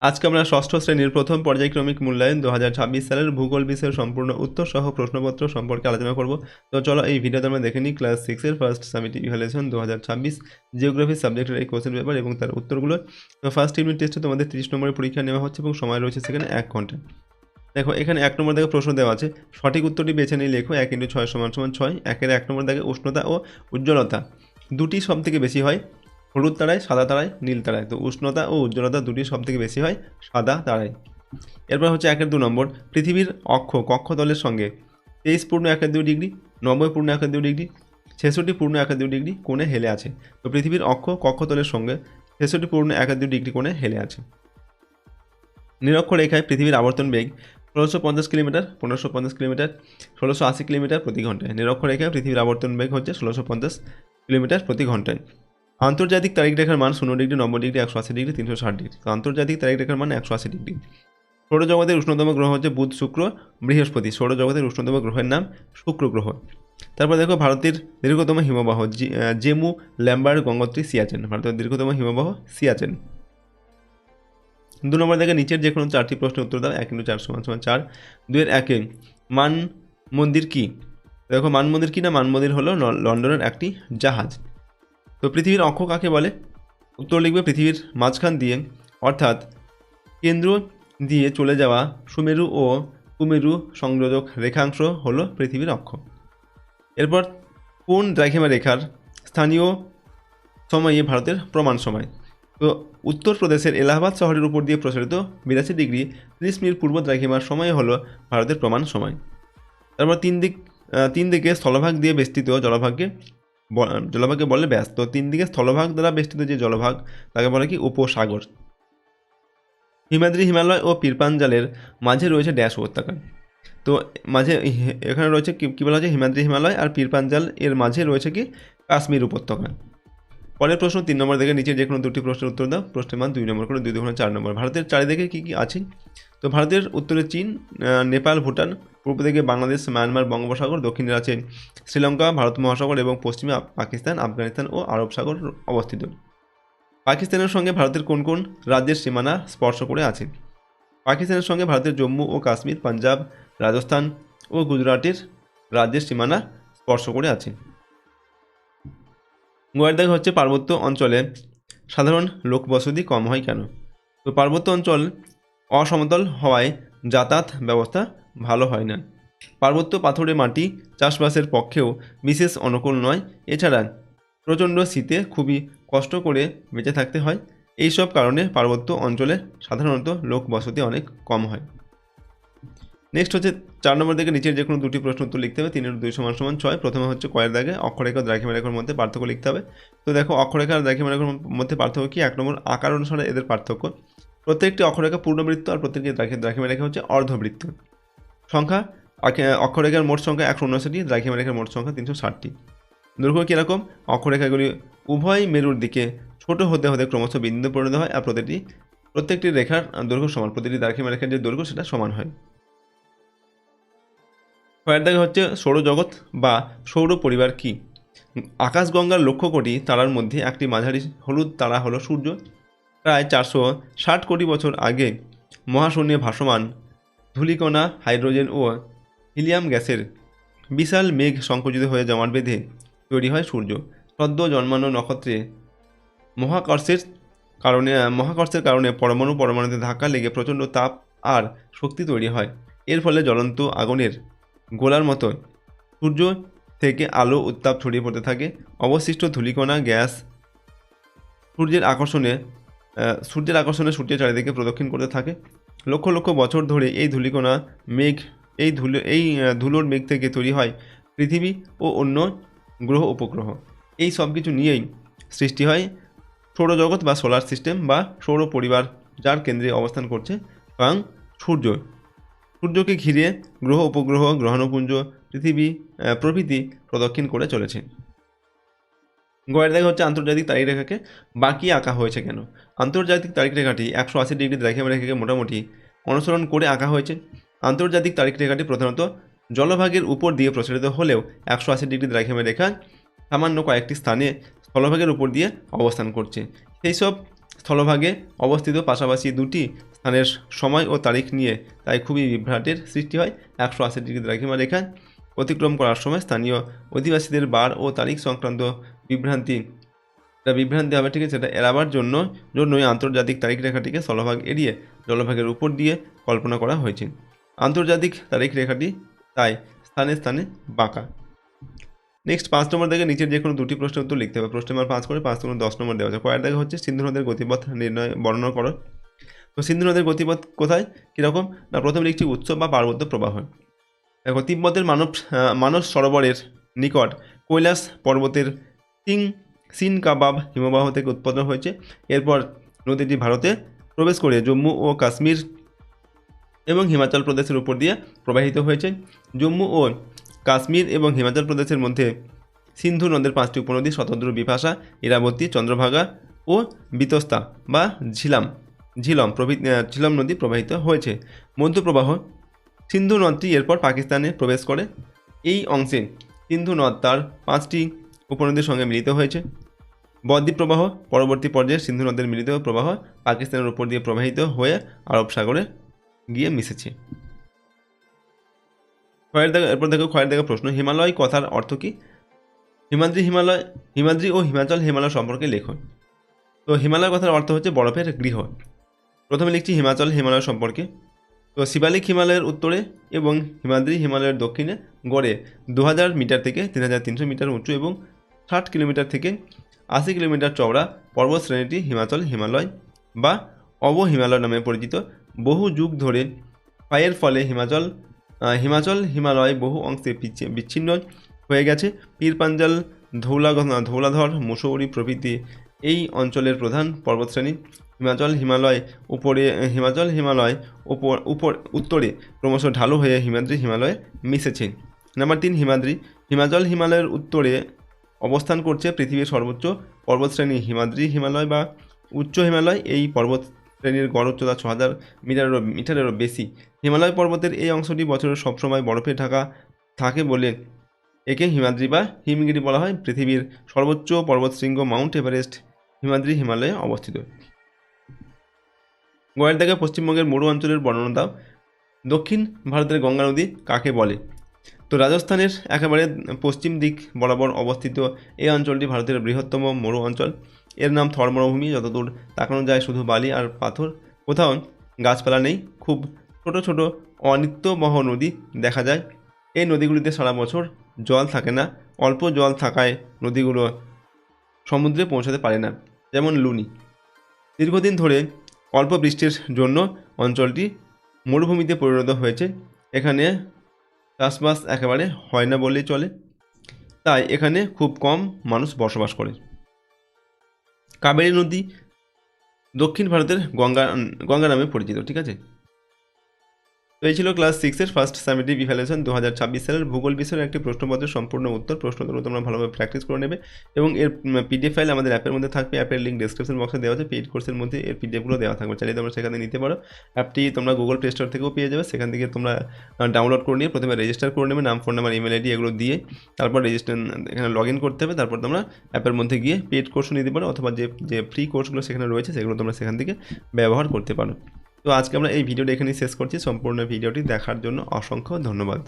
আজকে আমরা ষষ্ঠ শ্রেণীর প্রথম পর্যায়ক্রমিক মূল্যায়ন 2026 সালের ভূগোল বিষয়ের সম্পূর্ণ উত্তর সহ প্রশ্নপত্র সম্পর্কে আলোচনা করব। তো চলো এই ভিডিওতে আমরা দেখে নিই ক্লাস 6 এর ফার্স্ট সামেটিভ ইভ্যালুয়েশন 2026 জিওগ্রাফি সাবজেক্টের এই কোশ্চেন পেপার এবং তার উত্তরগুলো। তো ফার্স্ট ইউনিট টেস্টে তোমাদের 30 নম্বরের পরীক্ষা নেওয়া হচ্ছে এবং সময় রয়েছে সেখানে 1 ঘন্টা। দেখো এখানে 1 নম্বর দাগে প্রশ্ন দেওয়া আছে, সঠিক উত্তরটি বেছে নিয়ে লেখো। 1 × 6 = 6। 1 নম্বর দাগে উষ্ণতা ও উজ্জ্বলতা দুটি সবথেকে বেশি হয় হলুদ তারায়, সাদা তারায়, নীল তারায়। তো উষ্ণতা ও উজ্জ্বলতা দুটি সবথেকে বেশি হয় সাদা তারায়। এরপর হচ্ছে 1-2 নম্বর, পৃথিবীর অক্ষ কক্ষতলের সঙ্গে 23.12 ডিগ্রি, 90.12 ডিগ্রি, 66.12 ডিগ্রি কোণে হেলে আছে। তো পৃথিবীর অক্ষ কক্ষতলের সঙ্গে 66.12 ডিগ্রি কোণে হেলে আছে। নিরক্ষরেখায় পৃথিবীর আবর্তন বেগ 1650 কিলোমিটার, 1550 কিলোমিটার, 1680 কিলোমিটার প্রতি ঘন্টায়। নিরক্ষরেখায় পৃথিবীর আবর্তন বেগ হচ্ছে 1650 কিলোমিটার প্রতি ঘন্টায়। আন্তর্জাতিক তারিখ রেখার মান 0 ডিগ্রি, 90 ডিগ্রি, 180 ডিগ্রি, 360 ডিগ্রি। তো আন্তর্জাতিক তারিখ রেখার মান 180 ডিগ্রি। সৌরজগতের উষ্ণতম গ্রহ হচ্ছে বুধ, শুক্র, বৃহস্পতি। সৌরজগতের উষ্ণতম গ্রহের নাম শুক্র গ্রহ। তারপর দেখো ভারতের দীর্ঘতম হিমবাহ জেমু, ল্যাম্বার্ট, গঙ্গোত্রী, সিয়াচেন। ভারতের দীর্ঘতম হিমবাহ সিয়াচেন। 2 নম্বর দেখে নিচের যে কোনো 4টি প্রশ্নের উত্তর দাও। 1 × 4 = 4। 2-1 মান মন্দির কি? দেখো মান মন্দির কি না, মান মন্দির হলো লন্ডনের একটি জাহাজ। তো পৃথিবীর অক্ষ কাকে বলে? উত্তর লিখবে পৃথিবীর মাঝখান দিয়ে অর্থাৎ কেন্দ্র দিয়ে চলে যাওয়া সুমেরু ও কুমেরু সংযোজক রেখাংশ হলো পৃথিবীর অক্ষ। এরপর কোন দ্রাঘিমা রেখার স্থানীয় সময়ে ভারতের প্রমাণ সময়? তো উত্তরপ্রদেশের এলাহাবাদ শহরের উপর দিয়ে প্রসারিত 82 ডিগ্রি 30 মিনিট পূর্ব দ্রাঘিমার সময় হলো ভারতের প্রমাণ সময়। তারপর তিন দিকে স্থলভাগ দিয়ে বেষ্টিত জলভাগকে বলে ব্যাস। তো 3 দিকে স্থলভাগ দ্বারা বেষ্টিত যে জলভাগ তাকে বলে কি উপসাগর। হিমাদ্রি হিমালয় ও পীরপাঞ্জালের মাঝে রয়েছে ড্যাশ উপত্যকা। তো মাঝে এখানে রয়েছে কী বলা হচ্ছে, হিমাদ্রি হিমালয় আর পীরপাঞ্জাল এর মাঝে রয়েছে কি কাশ্মীর উপত্যকা। পরের প্রশ্ন 3 নম্বর দেখে নিচে যে কোনো 2টি প্রশ্নের উত্তর দাও। প্রশ্নের মান 2 নম্বর করে, 2 × 4 নম্বর। ভারতের চারিদিকে কী কী আছে? তো ভারতের উত্তরে চীন, নেপাল, ভুটান, পূর্ব দিকে বাংলাদেশ, মায়ানমার, বঙ্গোপসাগর, দক্ষিণে আছে শ্রীলঙ্কা, ভারত মহাসাগর এবং পশ্চিমে পাকিস্তান, আফগানিস্তান ও আরব সাগর অবস্থিত। পাকিস্তানের সঙ্গে ভারতের কোন কোন রাজ্যের সীমানা স্পর্শ করে আছে? পাকিস্তানের সঙ্গে ভারতের জম্মু ও কাশ্মীর, পাঞ্জাব, রাজস্থান ও গুজরাটের রাজ্যের সীমানা স্পর্শ করে আছে। গোয়ের দাগ হচ্ছে পার্বত্য অঞ্চলে সাধারণ লোকবসতি কম হয় কেন? তো পার্বত্য অঞ্চল অসমতল হওয়ায় যাতায়াত ব্যবস্থা ভালো হয় না। পার্বত্য পাথুরে মাটি চাষবাসের পক্ষেও বিশেষ অনুকূল নয়। এছাড়া প্রচণ্ড শীতে খুবই কষ্ট করে বেঁচে থাকতে হয়। এইসব কারণে পার্বত্য অঞ্চলে সাধারণত লোকবসতি অনেক কম হয়। নেক্সট হচ্ছে 4 নম্বর থেকে নিচের যে কোনো 2টি প্রশ্ন উত্তর লিখতে হবে। 3 × 2 = 6। প্রথমে হচ্ছে কয়ের দাগে অক্ষরেখা ও দ্রাঘিমা রেখার মধ্যে পার্থক্য লিখতে হবে। তো দেখো অক্ষরেখা আর দ্রাঘিমা রেখার মধ্যে পার্থক্য কি? 1 নম্বর আকার অনুসারে এদের পার্থক্য। প্রত্যেকটি অক্ষরেখা পূর্ণবৃত্ত আর প্রত্যেকটি দ্রাঘিমা রেখা হচ্ছে অর্ধবৃত্ত। সংখ্যা অক্ষরেখার মোট সংখ্যা 159টি, দ্রাঘিমা রেখার মোট সংখ্যা 360টি। দৈর্ঘ্য কীরকম? অক্ষরেখাগুলি উভয় মেরুর দিকে ছোট হতে হতে ক্রমশ বিন্দুতে পরিণত হয় আর প্রত্যেকটি রেখার দৈর্ঘ্য সমান। প্রতিটি দ্রাঘিমা রেখার যে দৈর্ঘ্য সেটা সমান হয়। কয়ের দাগে হচ্ছে সৌরজগৎ বা সৌর পরিবার কি? আকাশগঙ্গার লক্ষ কোটি তারার মধ্যে একটি মাঝারি হলুদ তারা হলো সূর্য। প্রায় 460 কোটি বছর আগে মহাশূন্যে ভাসমান ধূলিকণা, হাইড্রোজেন ও হিলিয়াম গ্যাসের বিশাল মেঘ সংকুচিত হয়ে জমাট বেঁধে তৈরি হয় সূর্য। সদ্য জন্মানো নক্ষত্রে মহাকর্ষের কারণে পরমাণুতে ধাক্কা লেগে প্রচণ্ড তাপ আর শক্তি তৈরি হয়। এর ফলে জ্বলন্ত আগুনের গোলার মতো সূর্য থেকে আলো উত্তাপ ছড়িয়ে পড়তে থাকে। অবশিষ্ট ধূলিকণা গ্যাস সূর্যের আকর্ষণে সূর্যের চারিদিকে প্রদক্ষিণ করতে থাকে। লক্ষ লক্ষ বছর ধরে এই ধুলোর মেঘ থেকে তৈরি হয় পৃথিবী ও অন্য গ্রহ উপগ্রহ। এই সব কিছু নিয়েই সৃষ্টি হয় সৌরজগৎ বা সোলার সিস্টেম বা সৌর পরিবার, যার কেন্দ্রে অবস্থান করছে স্বয়ং সূর্য। সূর্যকে ঘিরে গ্রহ উপগ্রহ, গ্রহাণুপুঞ্জ, পৃথিবী প্রভৃতি প্রদক্ষিণ করে চলেছে। গয়ের দাগে হচ্ছে আন্তর্জাতিক তারিখ রেখাকে বাঁকিয়ে আঁকা হয়েছে কেন? আন্তর্জাতিক তারিখ রেখাটি 180 ডিগ্রি দ্রাঘিমা রেখাকে মোটামুটি অনুসরণ করে আঁকা হয়েছে। আন্তর্জাতিক তারিখ রেখাটি প্রধানত জলভাগের উপর দিয়ে প্রসারিত হলেও 180 ডিগ্রি দ্রাঘিমা রেখা সামান্য কয়েকটি স্থানে স্থলভাগের উপর দিয়ে অবস্থান করছে। সেই সব স্থলভাগে অবস্থিত পাশাপাশি 2টি স্থানের সময় ও তারিখ নিয়ে তাই খুবই বিভ্রাটের সৃষ্টি হয়। 180 ডিগ্রি দ্রাঘিমা রেখা অতিক্রম করার সময় স্থানীয় অধিবাসীদের বার ও তারিখ সংক্রান্ত বিভ্রান্তি হবে, ঠিক আছে। সেটা এড়াবার জন্যই আন্তর্জাতিক তারিখ রেখাটিকে স্থলভাগ এড়িয়ে জলভাগের উপর দিয়ে কল্পনা করা হয়েছে। আন্তর্জাতিক তারিখ রেখাটি তাই স্থানে স্থানে বাঁকা। নেক্সট 5 নম্বর দেখে নিচের যে কোনো দুটি প্রশ্নের উত্তর লিখতে হবে। প্রশ্ন নম্বর 5 করে 5 থেকে 10 নম্বর দেওয়া আছে। কয়ের দেখা হচ্ছে সিন্ধু নদের গতিপথ নির্ণয় বর্ণনা করো। তো সিন্ধু নদের গতিপথ কোথায় কীরকম না, প্রথমে লিখছি উৎস বা পার্বত্য প্রবাহ। দেখো তিব্বতের মানস সরোবরের নিকট কৈলাস পর্বতের সিনকাবাব হিমবাহ থেকে উৎপন্ন হয়েছে। এরপর নদীটি ভারতে প্রবেশ করে জম্মু ও কাশ্মীর এবং হিমাচল প্রদেশের উপর দিয়ে প্রবাহিত হয়েছে। জম্মু ও কাশ্মীর এবং হিমাচল প্রদেশের মধ্যে সিন্ধু নদের 5টি উপনদী স্বতন্ত্র বিপাশা, ইরাবতী, চন্দ্রভাগা ও বিতস্তা বা ঝিলম নদী প্রবাহিত হয়েছে। মধ্যপ্রবাহ সিন্ধু নদটি এরপর পাকিস্তানে প্রবেশ করে। এই অংশে সিন্ধু নদ তার 5টি উপনদীর সঙ্গে মিলিত হয়েছে। বদ্বীপ প্রবাহ পরবর্তী পর্যায়ে সিন্ধু নদের মিলিত প্রবাহ পাকিস্তানের উপর দিয়ে প্রবাহিত হয়ে আরব সাগরে গিয়ে মিশেছে। এরপর দেখো ক্ষয়ের দেখা প্রশ্ন, হিমালয় কথার অর্থ কী? হিমাদ্রি ও হিমাচল হিমালয় সম্পর্কে লেখো। তো হিমালয় কথার অর্থ হচ্ছে বরফের গৃহ। প্রথমে লিখছি হিমাচল হিমালয় সম্পর্কে। তো শিবালিক হিমালয়ের উত্তরে এবং হিমাদ্রি হিমালয়ের দক্ষিণে গড়ে 2000 মিটার থেকে 3300 মিটার উঁচু এবং 60 কিলোমিটার থেকে 80 কিলোমিটার চওড়া পর্বত শ্রেণীটি হিমালয় বা অবহিমালয় নামে পরিচিত। বহু যুগ ধরে ক্ষয়ের ফলে হিমালয় বহু অংশে বিচ্ছিন্ন হয়ে গেছে। পীরপাঞ্জাল, ধৌলাধর, মুসৌরি প্রভৃতি এই অঞ্চলের প্রধান পর্বতশ্রেণী। হিমাচল হিমালয় উত্তরে ক্রমশ ঢালু হয়ে হিমাদ্রি হিমালয়ে মিশেছে। নাম্বার 3 হিমাচল হিমালয়ের উত্তরে অবস্থান করছে পৃথিবীর সর্বোচ্চ পর্বতশ্রেণী হিমাদ্রি হিমালয় বা উচ্চ হিমালয়। এই পর্বত শ্রেণীর গড় উচ্চতা 6000 মিটারেরও বেশি। হিমালয় পর্বতের এই অংশটি বছরের সবসময় বরফে ঢাকা থাকে বলে একে হিমাদ্রি বা হিমগিরি বলা হয়। পৃথিবীর সর্বোচ্চ পর্বতশৃঙ্গ মাউন্ট এভারেস্ট হিমাদ্রি হিমালয়ে অবস্থিত। গয়ের দাগে পশ্চিমবঙ্গের মরু অঞ্চলের বর্ণনা দাও। দক্ষিণ ভারতের গঙ্গা নদী কাকে বলে? তো রাজস্থানের একেবারে পশ্চিম দিক বরাবর অবস্থিত এই অঞ্চলটি ভারতের বৃহত্তম মরু অঞ্চল। এর নাম থর মরুভূমি। যতদূর তাকানো যায় শুধু বালি আর পাথর, কোথাও গাছপালা নেই। খুব ছোট ছোট অনিত্যবহ নদী দেখা যায়। এই নদীগুলিতে সারা বছর জল থাকে না। অল্প জল থাকায় নদীগুলো সমুদ্রে পৌঁছাতে পারে না, যেমন লুনি। দীর্ঘদিন ধরে অল্প বৃষ্টির জন্য অঞ্চলটি মরুভূমিতে পরিণত হয়েছে। এখানে চাষবাস একেবারে হয় না বললেই চলে, তাই এখানে খুব কম মানুষ বসবাস করে। কাবেরী নদী দক্ষিণ ভারতের গঙ্গা নামে পরিচিত, ঠিক আছে। তো এই ছিল ক্লাস 6-এর ফার্স্ট সামেটিভ ইভ্যালুয়েশন 2026 সালের ভূগোল বিষয়ের একটি প্রশ্নপত্রের সম্পূর্ণ উত্তর। প্রশ্নগুলো তোমরা ভালোভাবে প্র্যাকটিস করে নেবে এবং এর পিডিএফ ফাইল আমাদের অ্যাপের মধ্যে থাকবে। অ্যাপের লিঙ্ক ডিসক্রিপশন বক্সে দেওয়া আছে। পেইড কোর্সের মধ্যে এর পিডিএফগুলো দেওয়া থাকবে, চাইলে তোমরা সেখানে নিতে পারো। অ্যাপটি তোমরা গুগল প্লে স্টোর থেকেও পেয়ে যাবে। সেখান থেকে তোমরা ডাউনলোড করে নিয়ে প্রথমে রেজিস্টার করে নেবে, নাম, ফোন নাম্বার, ইমেল আইডি এগুলো দিয়ে। তারপর এখানে লগ ইন করতে হবে। তারপর তোমরা অ্যাপের মধ্যে গিয়ে পেইড কোর্সও নিতে পারো, অথবা যে ফ্রি কোর্সগুলো সেখানে রয়েছে সেগুলো তোমরা সেখান থেকে ব্যবহার করতে পারো। তো আজকে আমরা এই ভিডিওটা এখানেই শেষ করছি। সম্পূর্ণ ভিডিওটি দেখার জন্য অসংখ্য ধন্যবাদ।